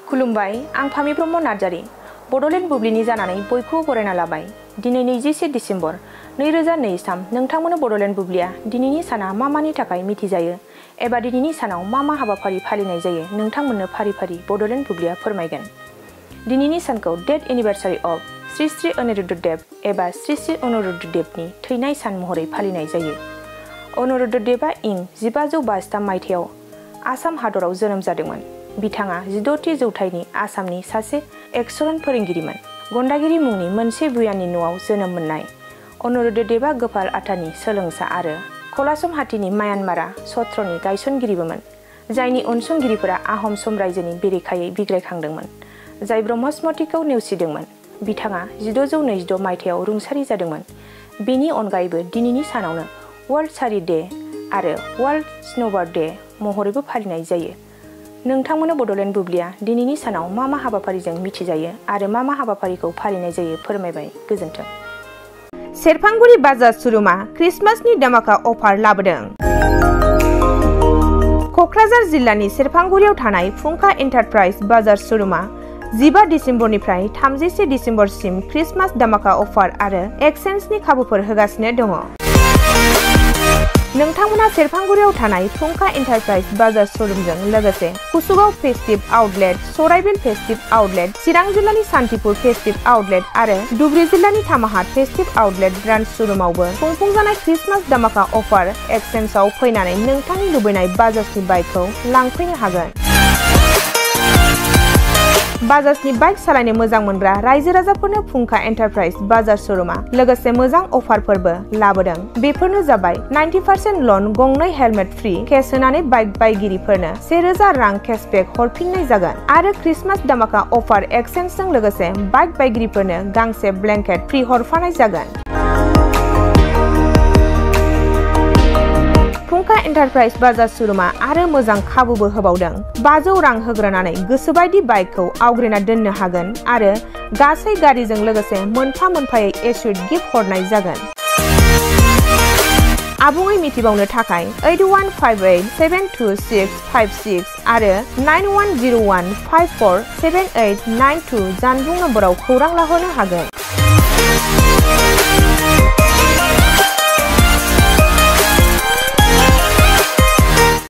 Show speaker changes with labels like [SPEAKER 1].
[SPEAKER 1] खुलुमबाय, आं फामि ब्रह्म नार्जारी। बड'लेण्ड बुब्लिनि जानानै बयखौबो बरायना लाबाय। दिनै 21 डिसेम्बर 2023 नोंथांमोननो बड'लेण्ड बुब्लिया दिनैनि साना मा मानि थाखाय मिथिजायो एबा दिनैनि सानाव मा हाबाफारि फालिनाय जायो नोंथांमोननो फारि फारि बड'लेण्ड बुब्लिया फोरमायगोन। दिनैनि सानखौ death anniversary of Shri Shri Aniruddha Dev एबा श्री श्री अनिरुद्ध देवनि थैनाय सान महरै फालिनाय जायो। अनिरुद्ध देवआ इं 1553 मायथाइयाव आसाम हादराव जोनोम जादोंमोन। बिथाङा 16थि जौथाइनि आसामनि सासे एक्सलेन्ट फोरोंगिरिमोन। गन्डागिरि मुंनि मोनसे बुयाननि न'आव जोनोम मोननाय अनिरुद्ध देवआ गोपाल आथानि सोलोंसा आरो कलासम हातिनि म्यानमारा सत्रनि गायसनगिरिबोमोन, जायनि उनसंगिरिफोरा आहम साम्रायजोनि बेरेखायै बिग्रायखांदोंमोन, जाय ब्रह्मस्मतिखौ नेवसिदोंमोन। बिथाङा 1622 मायथाइयाव रुंसारि जादोंमोन। बेनि अनगायैबो दिनैनि सानावनो वर्ल्ड सारी डे आरो वर्ल्ड स्नोबर्ड डे महरैबो फालिनाय जायो। नोंथांमोननो बड'लेण्ड बुब्लिया दिनैनि सानाव मा हाबाफारिजों मिथिजायो आरो मा हाबाफारिखौ फालिनाय जायो फोरमायबाय। गोजोन्थों। सेरफांगुरि बाजार श'रुमआ क्रिसमासनि धामाका अफार लाबोदों। क'क्राझार जिल्लानि सेरफांगुरियाव थानाय फुंखा एन्टारप्राइज बाजार श'रुमआ 15 डिसेम्बरनिफ्राय 31 डिसेम्बरसिम क्रिसमास धामाका अफार आरो एक्सचेन्जनि खाबुफोर होगासिनो दङ। नोंथांमोना सेरफांगुरियाव थानाय फुंखा एन्टारप्राइज बाजार श'रुमजों लोगोसे कुसुगाव फेस्टिभ आउटलेट, सराइबिल फेस्टिभ आउटलेट, चिरां जिल्लानि सान्तिपुर फेस्टिभ आउटलेट आरो धुबुरी जिल्लानि थामाहाट फेस्टिभ आउटलेट ब्रान्च श'रुमावबो खुंफुंजानाय क्रिसमास धामाका अफार एक्सचेन्जआव फैनानै नोंथांनि लुबैनाय बाजाजनि बाइकखौ लांफैनो हागोन। बाजाजनि बाइक सालायनो मोजां मोनग्रा रायजो राजाफोरनो फुंखा एन्टारप्राइज बाजार श'रुमआ लोगोसे मोजां अफारफोरबो लाबोदों। बेफोरनो जाबाय 90% लन, गंनै हेलमेट फ्रि, केस होनानै बाइक बायगिरिफोरनो 1000 रां केशबेक हरफिननाय जागोन आरो क्रिसमास धामाका अफार एक्सचेन्जजों लोगोसे बाइक बायगिरिफोरनो गांसे ब्लेंकेट फ्रि हरफानाय जागोन। फुंखा एन्टारप्राइज बाजार श'रुमआ आरो मोजां खाबुबो होबावदों। 500 रां होग्रोनानै गोसोबायदि बाइकखौ आवग्रिना दोननो हागोन आरो गासै गारिजों लोगोसे मोनफा मोनफायै एस्युड गिफ्ट हरनाय जागोन। आबुङै मिथिबावनो थाखाय 8158726656 आरो 9101547892 जानबुं नम्बराव खौरां लाहरनो हागोन।